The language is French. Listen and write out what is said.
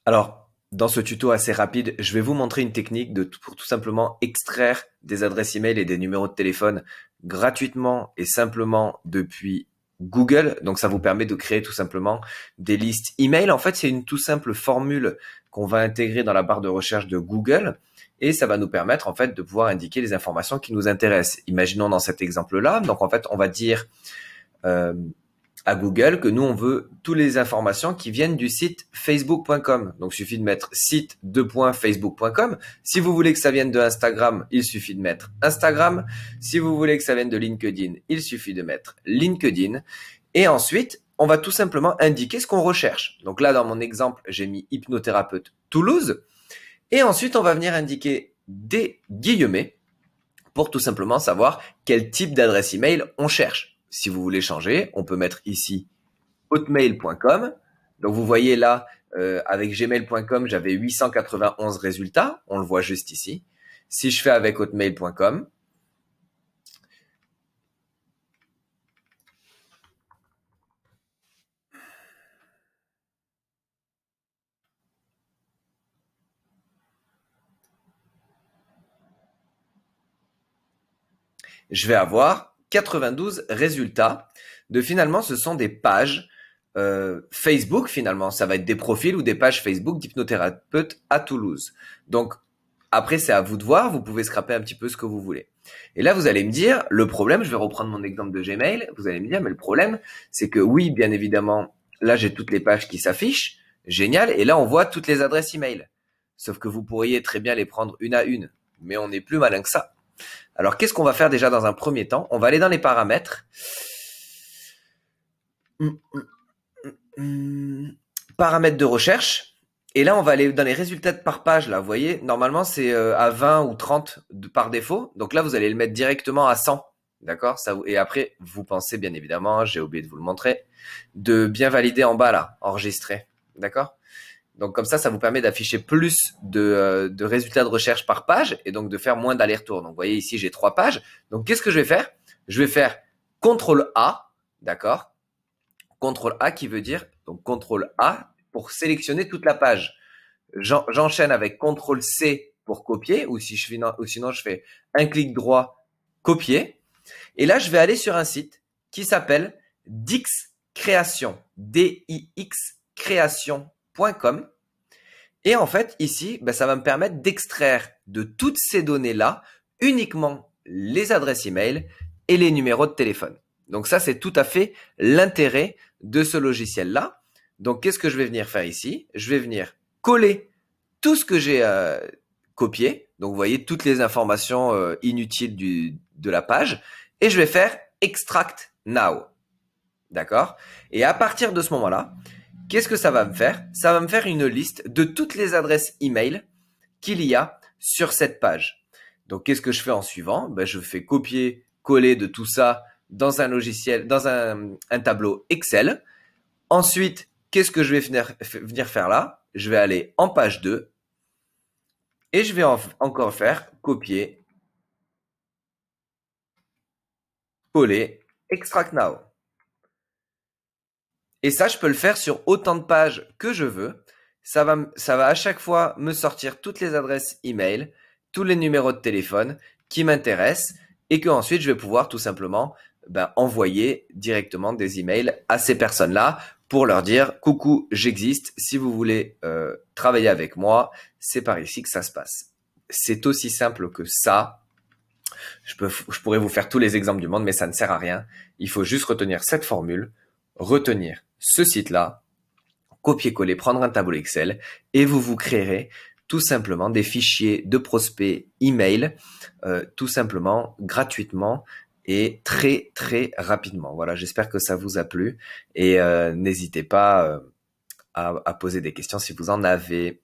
Alors, dans ce tuto assez rapide, je vais vous montrer une technique pour tout simplement extraire des adresses email et des numéros de téléphone gratuitement et simplement depuis Google. Donc, ça vous permet de créer tout simplement des listes email. En fait, c'est une tout simple formule qu'on va intégrer dans la barre de recherche de Google et ça va nous permettre en fait de pouvoir indiquer les informations qui nous intéressent. Imaginons dans cet exemple-là. Donc, en fait, on va dire euh, à Google que nous, on veut toutes les informations qui viennent du site facebook.com. Donc, il suffit de mettre site.facebook.com. Si vous voulez que ça vienne de Instagram, il suffit de mettre Instagram. Si vous voulez que ça vienne de LinkedIn, il suffit de mettre LinkedIn. Et ensuite, on va tout simplement indiquer ce qu'on recherche. Donc là, dans mon exemple, j'ai mis hypnothérapeute Toulouse. Et ensuite, on va venir indiquer des guillemets pour tout simplement savoir quel type d'adresse email on cherche. Si vous voulez changer, on peut mettre ici hotmail.com. Donc vous voyez là, avec gmail.com, j'avais 891 résultats. On le voit juste ici. Si je fais avec hotmail.com, je vais avoir 92 résultats. Finalement, ce sont des pages Facebook finalement. Ça va être des profils ou des pages Facebook d'hypnothérapeute à Toulouse. Donc, après, c'est à vous de voir. Vous pouvez scraper un petit peu ce que vous voulez. Et là, vous allez me dire, le problème, je vais reprendre mon exemple de Gmail. Vous allez me dire, mais le problème, c'est que oui, bien évidemment, là, j'ai toutes les pages qui s'affichent. Génial. Et là, on voit toutes les adresses email. Sauf que vous pourriez très bien les prendre une à une. Mais on n'est plus malin que ça. Alors, qu'est-ce qu'on va faire déjà dans un premier temps? On va aller dans les paramètres. Paramètres de recherche. Et là, on va aller dans les résultats par page. Là, vous voyez, normalement, c'est à 20 ou 30 par défaut. Donc là, vous allez le mettre directement à 100. D'accord? Et après, vous pensez bien évidemment, j'ai oublié de vous le montrer, de bien valider en bas là, enregistrer. D'accord? Donc comme ça vous permet d'afficher plus de résultats de recherche par page et donc de faire moins d'allers-retours. Donc vous voyez ici, j'ai 3 pages. Donc qu'est-ce que je vais faire? Je vais faire CTRL A, d'accord? CTRL A qui veut dire, donc CTRL A pour sélectionner toute la page. J'enchaîne avec CTRL C pour copier ou sinon je fais un clic droit, copier. Et là, je vais aller sur un site qui s'appelle Dix Création, D-I-X création.com. Et en fait, ici, ça va me permettre d'extraire de toutes ces données-là uniquement les adresses email et les numéros de téléphone. Donc ça, c'est tout à fait l'intérêt de ce logiciel-là. Donc, qu'est-ce que je vais venir faire ici? Je vais venir coller tout ce que j'ai copié. Donc, vous voyez toutes les informations inutiles de la page. Et je vais faire Extract Now. D'accord? Et à partir de ce moment-là, qu'est-ce que ça va me faire? Ça va me faire une liste de toutes les adresses email qu'il y a sur cette page. Donc, qu'est-ce que je fais en suivant? Je fais copier-coller de tout ça dans un logiciel, dans un tableau Excel. Ensuite, qu'est-ce que je vais venir faire là? Je vais aller en page 2 et je vais encore faire copier, coller, extract now. Et ça, je peux le faire sur autant de pages que je veux. Ça va à chaque fois me sortir toutes les adresses email, tous les numéros de téléphone qui m'intéressent et que ensuite je vais pouvoir tout simplement envoyer directement des emails à ces personnes-là pour leur dire coucou, j'existe. Si vous voulez travailler avec moi, c'est par ici que ça se passe. C'est aussi simple que ça. Je pourrais vous faire tous les exemples du monde, mais ça ne sert à rien. Il faut juste retenir cette formule, retenir ce site-là, copier-coller, prendre un tableau Excel et vous créerez tout simplement des fichiers de prospects email, tout simplement gratuitement et très très rapidement. Voilà, j'espère que ça vous a plu et n'hésitez pas à poser des questions si vous en avez.